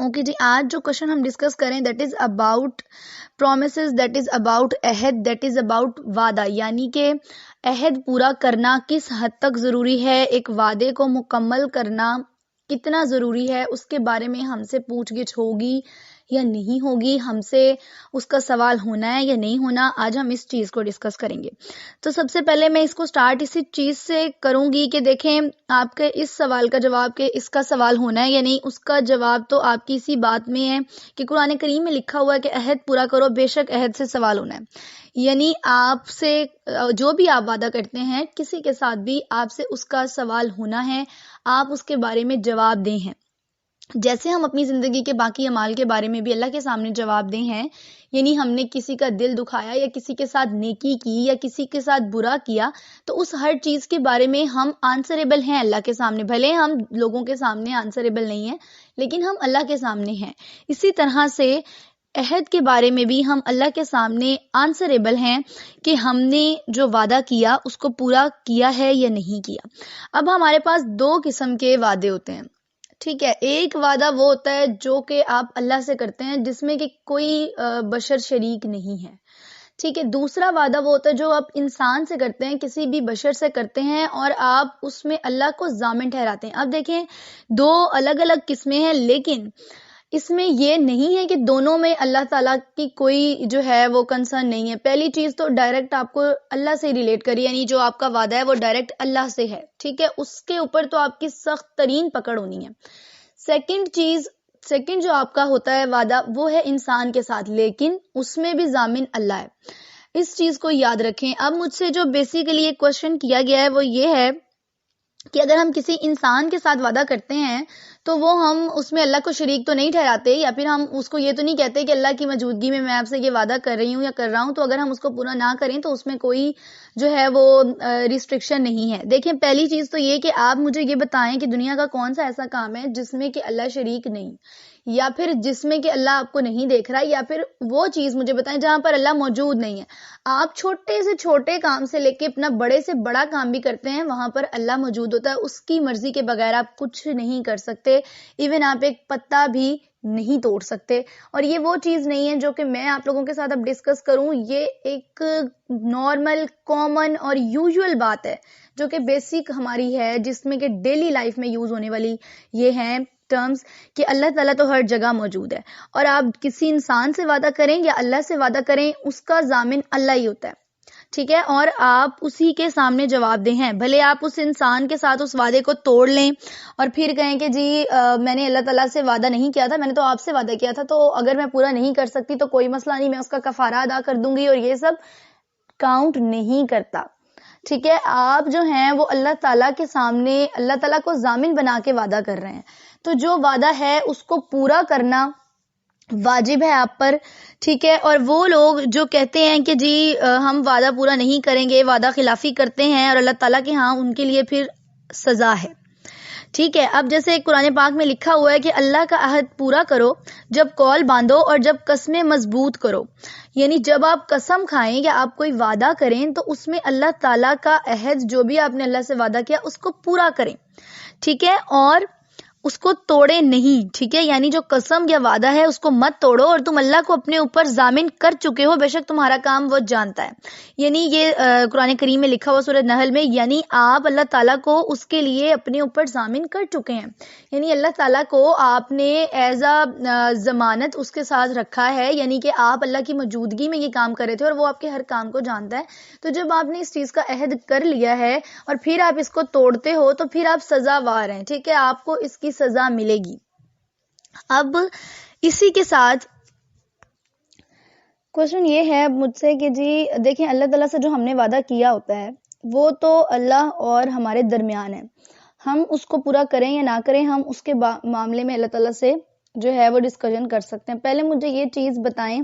Okay جی، آج جو question ہم ڈسکس کریں that is about promises, that is about عہد، دیٹ از اباؤٹ وعدہ، یعنی کہ عہد پورا کرنا کس حد تک ضروری ہے، ایک وعدے کو مکمل کرنا کتنا ضروری ہے، اس کے بارے میں ہم سے پوچھ گچھ ہوگی یا نہیں ہوگی، ہم سے اس کا سوال ہونا ہے یا نہیں ہونا، آج ہم اس چیز کو ڈسکس کریں گے۔ تو سب سے پہلے میں اس کو سٹارٹ اسی چیز سے کروں گی کہ دیکھیں آپ کے اس سوال کا جواب کہ اس کا سوال ہونا ہے یا نہیں، اس کا جواب تو آپ کی اسی بات میں ہے کہ قرآن کریم میں لکھا ہوا ہے کہ عہد پورا کرو، بے شک عہد سے سوال ہونا ہے۔ یعنی آپ سے جو بھی آپ وعدہ کرتے ہیں کسی کے ساتھ بھی آپ سے اس کا سوال ہونا ہے، آپ اس کے بارے میں جواب دیں ہیں، جیسے ہم اپنی زندگی کے باقی اعمال کے بارے میں بھی اللہ کے سامنے جواب دیں ہیں۔ یعنی ہم نے کسی کا دل دکھایا یا کسی کے ساتھ نیکی کی یا کسی کے ساتھ برا کیا تو اس ہر چیز کے بارے میں ہم آنسریبل ہیں اللہ کے سامنے، بھلے ہم لوگوں کے سامنے آنسریبل نہیں ہیں لیکن ہم اللہ کے سامنے ہیں۔ اسی طرح سے عہد کے بارے میں بھی ہم اللہ کے سامنے آنسریبل ہیں کہ ہم نے جو وعدہ کیا اس کو پورا کیا ہے یا نہیں کیا۔ اب ہمارے پاس دو قسم کے وعدے ہوتے ہیں، ٹھیک ہے۔ ایک وعدہ وہ ہوتا ہے جو کہ آپ اللہ سے کرتے ہیں جس میں کہ کوئی بشر شریک نہیں ہے، ٹھیک ہے۔ دوسرا وعدہ وہ ہوتا ہے جو آپ انسان سے کرتے ہیں، کسی بھی بشر سے کرتے ہیں اور آپ اس میں اللہ کو ضامن ٹھہراتے ہیں۔ اب دیکھیں دو الگ الگ قسمیں ہیں، لیکن اس میں یہ نہیں ہے کہ دونوں میں اللہ تعالیٰ کی کوئی جو ہے وہ کنسرن نہیں ہے۔ پہلی چیز تو ڈائریکٹ آپ کو اللہ سے ریلیٹ کری، یعنی جو آپ کا وعدہ ہے وہ ڈائریکٹ اللہ سے ہے، ٹھیک ہے، اس کے اوپر تو آپ کی سخت ترین پکڑ ہونی ہے۔ سیکنڈ جو آپ کا ہوتا ہے وعدہ وہ ہے انسان کے ساتھ، لیکن اس میں بھی ضامن اللہ ہے۔ اس چیز کو یاد رکھیں۔ اب مجھ سے جو بیسیکلی ایک کوشچن کیا گیا ہے وہ یہ ہے کہ اگر ہم کسی انسان کے ساتھ وعدہ کرتے ہیں تو وہ ہم اس میں اللہ کو شریک تو نہیں ٹھہراتے، یا پھر ہم اس کو یہ تو نہیں کہتے کہ اللہ کی موجودگی میں آپ سے یہ وعدہ کر رہی ہوں یا کر رہا ہوں، تو اگر ہم اس کو پورا نہ کریں تو اس میں کوئی جو ہے وہ ریسٹرکشن نہیں ہے۔ دیکھیں پہلی چیز تو یہ کہ آپ مجھے یہ بتائیں کہ دنیا کا کون سا ایسا کام ہے جس میں کہ اللہ شریک نہیں، یا پھر جس میں کہ اللہ آپ کو نہیں دیکھ رہا، یا پھر وہ چیز مجھے بتائیں جہاں پر اللہ موجود نہیں ہے۔ آپ چھوٹے سے چھوٹے کام سے لے کے اپنا بڑے سے بڑا کام بھی کرتے ہیں، وہاں پر اللہ موجود ہوتا ہے، اس کی مرضی کے بغیر آپ کچھ نہیں کر سکتے، ایون آپ ایک پتا بھی نہیں توڑ سکتے۔ اور یہ وہ چیز نہیں ہے جو کہ میں آپ لوگوں کے ساتھ اب ڈسکس کروں، یہ ایک نارمل کامن اور یوزول بات ہے جو کہ بیسک ہماری ہے، جس میں کہ ڈیلی لائف میں یوز ہونے والی یہ ہیں ٹرمز کہ اللہ تعالیٰ تو ہر جگہ موجود ہے، اور آپ کسی انسان سے وعدہ کریں یا اللہ سے وعدہ کریں اس کا ضامن اللہ ہی ہوتا ہے، ٹھیک ہے، اور آپ اسی کے سامنے جواب دہ ہیں۔ بھلے آپ اس انسان کے ساتھ اس وعدے کو توڑ لیں اور پھر کہیں کہ جی میں نے اللہ تعالیٰ سے وعدہ نہیں کیا تھا، میں نے تو آپ سے وعدہ کیا تھا، تو اگر میں پورا نہیں کر سکتی تو کوئی مسئلہ نہیں، میں اس کا کفارہ ادا کر دوں گی، اور یہ سب کاؤنٹ نہیں کرتا، ٹھیک ہے۔ آپ جو ہیں وہ اللہ تعالیٰ کے سامنے اللہ تعالیٰ کو ضامن بنا کے وعدہ کر رہے ہیں، تو جو وعدہ ہے اس کو پورا کرنا واجب ہے آپ پر، ٹھیک ہے۔ اور وہ لوگ جو کہتے ہیں کہ جی ہم وعدہ پورا نہیں کریں گے، وعدہ خلافی کرتے ہیں، اور اللہ تعالیٰ کے ہاں ان کے لیے پھر سزا ہے، ٹھیک ہے۔ اب جیسے قرآن پاک میں لکھا ہوا ہے کہ اللہ کا عہد پورا کرو جب قول باندھو اور جب قسمیں مضبوط کرو، یعنی جب آپ قسم کھائیں یا آپ کوئی وعدہ کریں تو اس میں اللہ تعالیٰ کا عہد جو بھی آپ نے اللہ سے وعدہ کیا اس کو پورا کریں، ٹھیک ہے، اور اس کو توڑے نہیں، ٹھیک ہے۔ یعنی جو قسم یا وعدہ ہے اس کو مت توڑو، اور تم اللہ کو اپنے اوپر ضامن کر چکے ہو، بے شک تمہارا کام وہ جانتا ہے۔ یعنی یہ قرآن کریم میں لکھا ہوا سورۃ نحل میں، یعنی آپ اللہ تعالیٰ کو اس کے لیے اپنے اوپر ضامن کر چکے ہیں، یعنی اللہ تعالیٰ کو آپ نے ایز اے ضمانت اس کے ساتھ رکھا ہے، یعنی کہ آپ اللہ کی موجودگی میں یہ کام کر رہے تھے اور وہ آپ کے ہر کام کو جانتا ہے۔ تو جب آپ نے اس چیز کا عہد کر لیا ہے اور پھر آپ اس کو توڑتے ہو تو پھر آپ سزاوار ہیں، ٹھیک ہے، آپ کو اس کی سزا ملے گی۔ اب اسی کے ساتھ کوشچن یہ ہے مجھ سے کہ جی دیکھیں اللہ تعالیٰ سے جو ہم نے وعدہ کیا ہوتا ہے وہ تو اللہ اور ہمارے درمیان ہے، ہم اس کو پورا کریں یا نہ کریں ہم اس کے معاملے میں اللہ تعالیٰ سے جو ہے وہ ڈسکشن کر سکتے ہیں۔ پہلے مجھے یہ چیز بتائیں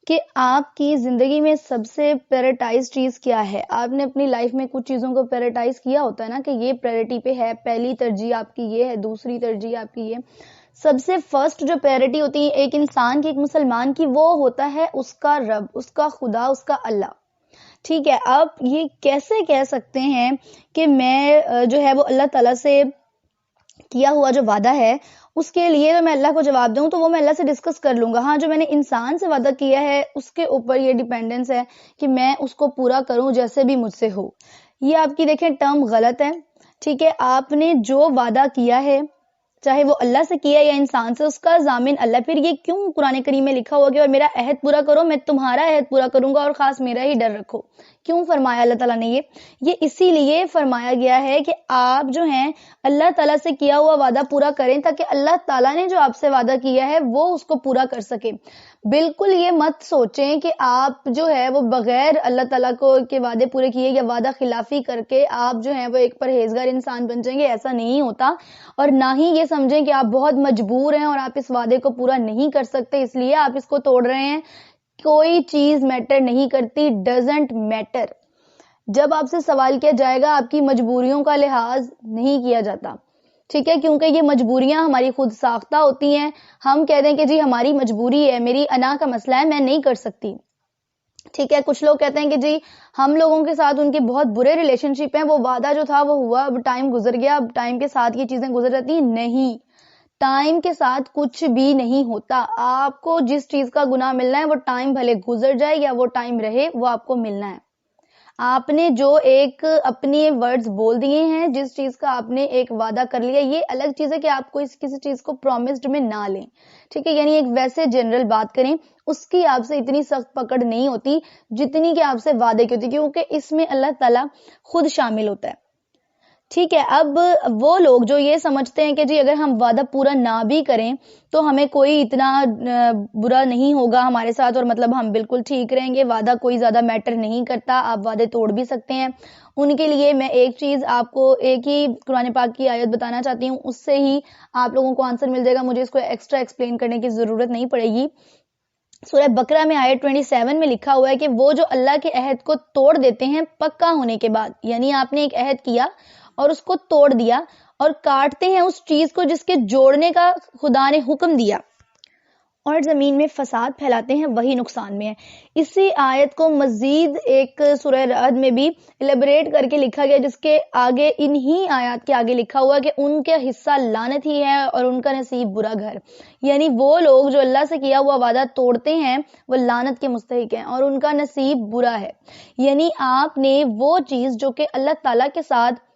کہ آپ کی زندگی میں سب سے پریورٹائز چیز کیا ہے؟ آپ نے اپنی لائف میں کچھ چیزوں کو پریورٹائز کیا ہوتا ہے نا کہ یہ پریورٹی پہ ہے، پہلی ترجیح آپ کی یہ ہے، دوسری ترجیح آپ کی یہ۔ سب سے فرسٹ جو پریورٹی ہوتی ہے ایک انسان کی، ایک مسلمان کی، وہ ہوتا ہے اس کا رب، اس کا خدا، اس کا اللہ، ٹھیک ہے۔ آپ یہ کیسے کہہ سکتے ہیں کہ میں جو ہے وہ اللہ تعالیٰ سے کیا ہوا جو وعدہ ہے اس کے لیے میں اللہ کو جواب دوں تو وہ میں اللہ سے ڈسکس کر لوں گا. ہاں جو میں نے انسان سے وعدہ کیا ہے اس کے اوپر یہ ڈیپینڈنس ہے کہ میں اس کو پورا کروں جیسے بھی مجھ سے ہو. یہ آپ کی دیکھیں ٹرم غلط ہے. ٹھیک ہے, آپ نے جو وعدہ کیا ہے چاہے وہ اللہ سے کیا یا انسان سے, اس کا ضامن اللہ. پھر یہ کیوں قرآن کریم میں لکھا ہوا کہ اور میرا عہد پورا کرو, میں تمہارا عہد پورا کروں گا اور خاص میرا ہی ڈر رکھو. کیوں فرمایا اللہ تعالیٰ نے یہ اسی لیے فرمایا گیا ہے کہ آپ جو ہیں اللہ تعالیٰ سے کیا ہوا وعدہ پورا کریں تاکہ اللہ تعالیٰ نے جو آپ سے وعدہ کیا ہے وہ اس کو پورا کر سکے. بالکل یہ مت سوچیں کہ آپ جو ہے وہ بغیر اللہ تعالیٰ کو کے وعدے پورے کیے یا وعدہ خلافی کر کے آپ جو ہیں وہ ایک پرہیزگار انسان بن جائیں گے. ایسا نہیں ہوتا. اور نہ ہی یہ سمجھیں کہ آپ بہت مجبور ہیں اور آپ اس وعدے کو پورا نہیں کر سکتے اس لیے آپ اس کو توڑ رہے ہیں. کوئی چیز میٹر نہیں کرتی, ڈزنٹ میٹر. جب آپ سے سوال کیا جائے گا آپ کی مجبوریوں کا لحاظ نہیں کیا جاتا. ٹھیک ہے, کیونکہ یہ مجبوریاں ہماری خود ساختہ ہوتی ہیں. ہم کہہ دیں کہ جی ہماری مجبوری ہے, میری انا کا مسئلہ ہے, میں نہیں کر سکتی. ٹھیک ہے, کچھ لوگ کہتے ہیں کہ جی ہم لوگوں کے ساتھ ان کے بہت برے ریلیشن شپ ہیں, وہ وعدہ جو تھا وہ ہوا, اب ٹائم گزر گیا, اب ٹائم کے ساتھ یہ چیزیں گزر جاتی ہیں. نہیں, ٹائم کے ساتھ کچھ بھی نہیں ہوتا. آپ کو جس چیز کا گناہ ملنا ہے وہ ٹائم بھلے گزر جائے یا وہ ٹائم رہے, وہ آپ کو ملنا ہے. آپ نے جو ایک اپنی ورڈز بول دیے ہیں, جس چیز کا آپ نے ایک وعدہ کر لیا, یہ الگ چیز ہے کہ آپ کو کسی چیز کو پرومسڈ میں نہ لیں. ٹھیک ہے, یعنی ایک ویسے جنرل بات کریں, اس کی آپ سے اتنی سخت پکڑ نہیں ہوتی جتنی کہ آپ سے وعدے کی ہوتی, کیونکہ اس میں اللہ تعالیٰ خود شامل ہوتا ہے. ٹھیک ہے, اب وہ لوگ جو یہ سمجھتے ہیں کہ جی اگر ہم وعدہ پورا نہ بھی کریں تو ہمیں کوئی اتنا برا نہیں ہوگا ہمارے ساتھ, اور مطلب ہم بالکل ٹھیک رہیں گے, وعدہ کوئی زیادہ میٹر نہیں کرتا, آپ وعدے توڑ بھی سکتے ہیں. ان کے لیے میں ایک چیز آپ کو ایک ہی قرآن پاک کی آیت بتانا چاہتی ہوں, اس سے ہی آپ لوگوں کو آنسر مل جائے گا, مجھے اس کو ایکسٹرا ایکسپلین کرنے کی ضرورت نہیں پڑے گی. سورہ بقرہ میں آیت 27 میں لکھا ہوا ہے کہ وہ جو اللہ کے عہد کو توڑ دیتے ہیں پکا ہونے کے بعد, یعنی آپ نے ایک عہد کیا اور اس کو توڑ دیا اور کاٹتے ہیں اس چیز کو جس کے جوڑنے کا خدا نے حکم دیا, اور زمین میں فساد پھیلاتے ہیں, وہی نقصان میں ہے. اسی آیت کو مزید ایک سورہ رعد میں بھی الیبریٹ کر کے لکھا گیا, جس کے آگے انہی آیات کے آگے لکھا ہوا کہ ان کا حصہ لعنت ہی ہے اور ان کا نصیب برا گھر. یعنی وہ لوگ جو اللہ سے کیا ہوا وعدہ توڑتے ہیں وہ لعنت کے مستحق ہیں اور ان کا نصیب برا ہے. یعنی آپ نے وہ چیز جو کہ اللہ تعالیٰ کے ساتھ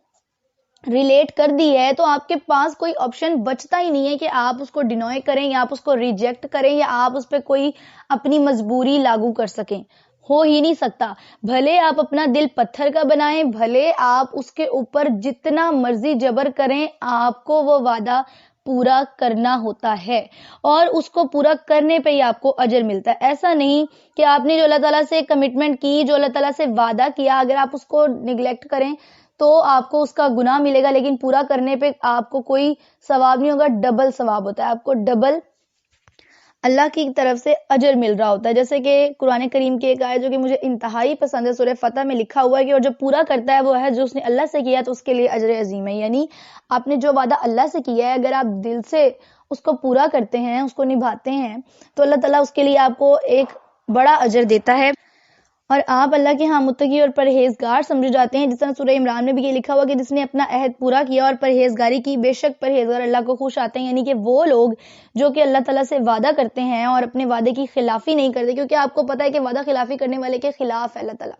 ریلیٹ کر دی ہے تو آپ کے پاس کوئی آپشن بچتا ہی نہیں ہے کہ آپ اس کو ڈینوائے کریں یا آپ اس کو ریجیکٹ کریں یا آپ اس پہ کوئی اپنی مجبوری لاگو کر سکیں. ہو ہی نہیں سکتا. بھلے آپ اپنا دل پتھر کا بنائیں, بھلے آپ اس کے اوپر جتنا مرضی جبر کریں, آپ کو وہ وعدہ پورا کرنا ہوتا ہے اور اس کو پورا کرنے پہ ہی آپ کو اجر ملتا ہے. ایسا نہیں کہ آپ نے جو اللہ تعالیٰ سے کمٹمنٹ کی, جو اللہ تعالیٰ سے وعدہ کیا, اگر آپ اس کو نیگلیکٹ کریں تو آپ کو اس کا گناہ ملے گا, لیکن پورا کرنے پہ آپ کو کوئی ثواب نہیں ہوگا, ڈبل ثواب ہوتا ہے, آپ کو ڈبل اللہ کی طرف سے اجر مل رہا ہوتا ہے. جیسے کہ قرآن کریم کی ایک آیت جو کہ مجھے انتہائی پسند ہے, سورہ فتح میں لکھا ہوا ہے کہ اور جو پورا کرتا ہے وہ ہے جو اس نے اللہ سے کیا تو اس کے لیے اجر عظیم ہے. یعنی آپ نے جو وعدہ اللہ سے کیا ہے اگر آپ دل سے اس کو پورا کرتے ہیں, اس کو نبھاتے ہیں, تو اللہ تعالیٰ اس کے لیے آپ کو ایک بڑا اجر دیتا ہے اور آپ اللہ کے ہاں متقی اور پرہیزگار سمجھے جاتے ہیں. جس طرح سورہ عمران میں بھی یہ لکھا ہوا کہ جس نے اپنا عہد پورا کیا اور پرہیزگاری کی, بے شک پرہیزگار اللہ کو خوش آتے ہیں. یعنی کہ وہ لوگ جو کہ اللہ تعالیٰ سے وعدہ کرتے ہیں اور اپنے وعدے کی خلافی نہیں کرتے, کیونکہ آپ کو پتا ہے کہ وعدہ خلافی کرنے والے کے خلاف ہے اللہ تعالیٰ.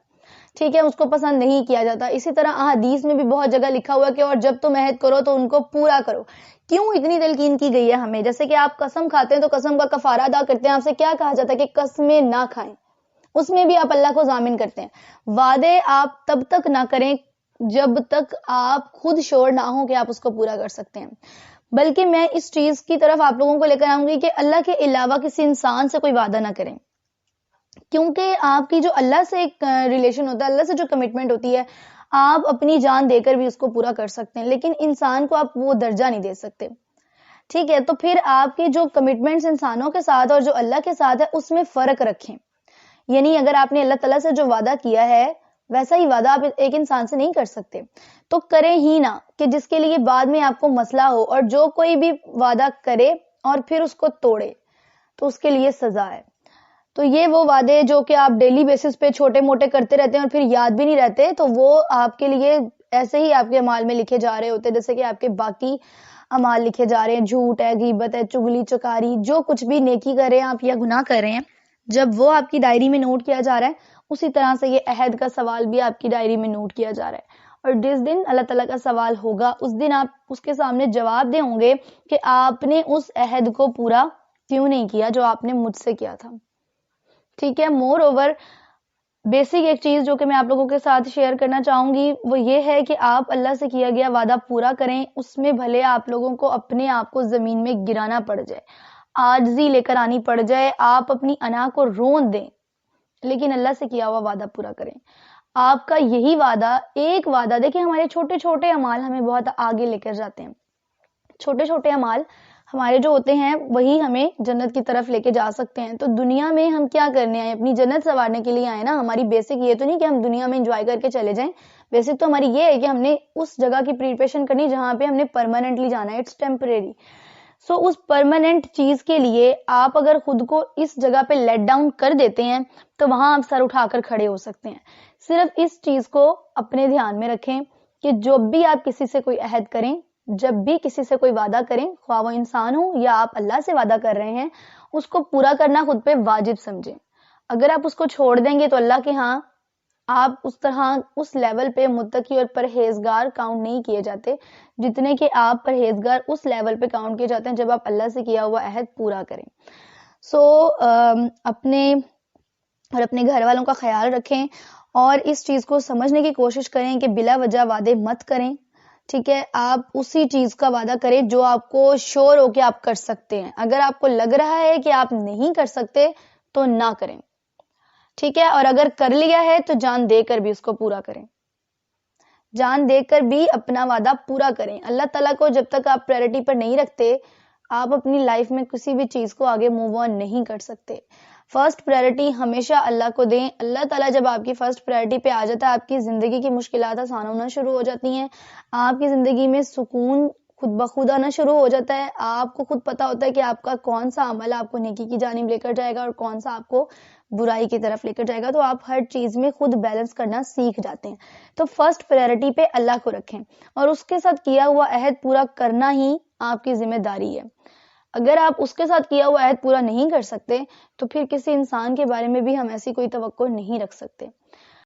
ٹھیک ہے, اس کو پسند نہیں کیا جاتا. اسی طرح احادیث میں بھی بہت جگہ لکھا ہوا کہ اور جب تم عہد کرو تو ان کو پورا کرو. کیوں اتنی تلقین کی گئی ہے ہمیں؟ جیسے کہ آپ قسم کھاتے ہیں تو قسم کا کفارہ ادا کرتے ہیں, آپ سے کیا کہا جاتا ہے کہ قسمیں نہ کھائیں, اس میں بھی آپ اللہ کو ضامن کرتے ہیں. وعدے آپ تب تک نہ کریں جب تک آپ خود شور نہ ہوں کہ آپ اس کو پورا کر سکتے ہیں. بلکہ میں اس چیز کی طرف آپ لوگوں کو لے کر آؤں گی کہ اللہ کے علاوہ کسی انسان سے کوئی وعدہ نہ کریں, کیونکہ آپ کی جو اللہ سے ایک ریلیشن ہوتا ہے, اللہ سے جو کمٹمنٹ ہوتی ہے, آپ اپنی جان دے کر بھی اس کو پورا کر سکتے ہیں, لیکن انسان کو آپ وہ درجہ نہیں دے سکتے. ٹھیک ہے, تو پھر آپ کی جو کمٹمنٹس انسانوں کے ساتھ اور جو اللہ کے ساتھ ہے اس میں فرق رکھیں. یعنی اگر آپ نے اللہ تعالیٰ سے جو وعدہ کیا ہے ویسا ہی وعدہ آپ ایک انسان سے نہیں کر سکتے, تو کریں ہی نہ کہ جس کے لیے بعد میں آپ کو مسئلہ ہو. اور جو کوئی بھی وعدہ کرے اور پھر اس کو توڑے تو اس کے لیے سزا ہے. تو یہ وہ وعدے جو کہ آپ ڈیلی بیسس پہ چھوٹے موٹے کرتے رہتے ہیں اور پھر یاد بھی نہیں رہتے, تو وہ آپ کے لیے ایسے ہی آپ کے اعمال میں لکھے جا رہے ہوتے جیسے کہ آپ کے باقی اعمال لکھے جا رہے ہیں، جھوٹ ہے، غیبت ہے، چگلی چکاری، جو کچھ بھی نیکی کر رہے ہیں آپ یا گناہ کر رہے ہیں، جب وہ آپ کی ڈائری میں نوٹ کیا جا رہا ہے، اسی طرح سے یہ عہد کا سوال بھی آپ کی ڈائری میں نوٹ کیا جا رہا ہے. اور جس دن اللہ تعالیٰ کا سوال ہوگا اس دن آپ اس کے سامنے جواب دیں ہوں گے کہ آپ نے اس عہد کو پورا کیوں نہیں کیا جو آپ نے مجھ سے کیا تھا. ٹھیک ہے. مور اوور بیسک ایک چیز جو کہ میں آپ لوگوں کے ساتھ شیئر کرنا چاہوں گی وہ یہ ہے کہ آپ اللہ سے کیا گیا وعدہ پورا کریں. اس میں بھلے آپ لوگوں کو اپنے آپ کو زمین میں گرانا پڑ جائے، عاجزی لے کر آنی پڑ جائے، آپ اپنی انا کو رون دیں، لیکن اللہ سے کیا ہوا وعدہ پورا کریں. آپ کا یہی وعدہ، ایک وعدہ، دیکھیں ہمارے چھوٹے چھوٹے اعمال ہمیں بہت آگے لے کر جاتے ہیں. چھوٹے چھوٹے اعمال ہمارے جو ہوتے ہیں وہی ہمیں جنت کی طرف لے کے جا سکتے ہیں. تو دنیا میں ہم کیا کرنے آئے؟ اپنی جنت سنوارنے کے لیے آئے نا. ہماری بیسک یہ تو نہیں کہ ہم دنیا میں انجوائے کر کے چلے جائیں. بیسک تو ہماری یہ ہے کہ ہم نے اس جگہ کی پریپریشن کرنی جہاں پہ ہم نے پرماننٹلی جانا ہے. It's temporary. سو اس پرماننٹ چیز کے لیے آپ اگر خود کو اس جگہ پہ لیٹ ڈاؤن کر دیتے ہیں تو وہاں آپ سر اٹھا کر کھڑے ہو سکتے ہیں. صرف اس چیز کو اپنے دھیان میں رکھیں کہ جب بھی آپ کسی سے کوئی عہد کریں، جب بھی کسی سے کوئی وعدہ کریں، خواہ وہ انسان ہو یا آپ اللہ سے وعدہ کر رہے ہیں، اس کو پورا کرنا خود پہ واجب سمجھیں. اگر آپ اس کو چھوڑ دیں گے تو اللہ کے ہاں آپ اس طرح اس لیول پہ متقی اور پرہیزگار کاؤنٹ نہیں کیے جاتے جتنے کہ آپ پرہیزگار اس لیول پہ کاؤنٹ کیے جاتے ہیں جب آپ اللہ سے کیا ہوا عہد پورا کریں. سو اپنے اور اپنے گھر والوں کا خیال رکھیں اور اس چیز کو سمجھنے کی کوشش کریں کہ بلا وجہ وعدے مت کریں. ٹھیک ہے. آپ اسی چیز کا وعدہ کریں جو آپ کو شور ہو کے آپ کر سکتے ہیں. اگر آپ کو لگ رہا ہے کہ آپ نہیں کر سکتے تو نہ کریں. ٹھیک ہے. اور اگر کر لیا ہے تو جان دے کر بھی اس کو پورا کریں. جان دے کر بھی اپنا وعدہ پورا کریں. اللہ تعالیٰ کو جب تک آپ پرائرٹی پر نہیں رکھتے آپ اپنی لائف میں کسی بھی چیز کو آگے موو آن نہیں کر سکتے. فرسٹ پرائرٹی ہمیشہ اللہ کو دیں. اللہ تعالیٰ جب آپ کی فرسٹ پرائرٹی پہ آ جاتا ہے آپ کی زندگی کی مشکلات آسان ہونا شروع ہو جاتی ہیں. آپ کی زندگی میں سکون خود بخود آنا شروع ہو جاتا ہے. آپ کو خود پتا ہوتا ہے کہ آپ کا کون سا عمل آپ کو نیکی کی جانب لے کر جائے گا اور کون سا آپ کو برائی کی طرف لے کر جائے گا. تو آپ ہر چیز میں خود بیلنس کرنا سیکھ جاتے ہیں. تو فرسٹ پرائرٹی پہ اللہ کو رکھیں اور اس کے ساتھ کیا ہوا عہد پورا کرنا ہی آپ کی ذمہ داری ہے. اگر آپ اس کے ساتھ کیا ہوا عہد پورا نہیں کر سکتے تو پھر کسی انسان کے بارے میں بھی ہم ایسی کوئی توقع نہیں رکھ سکتے.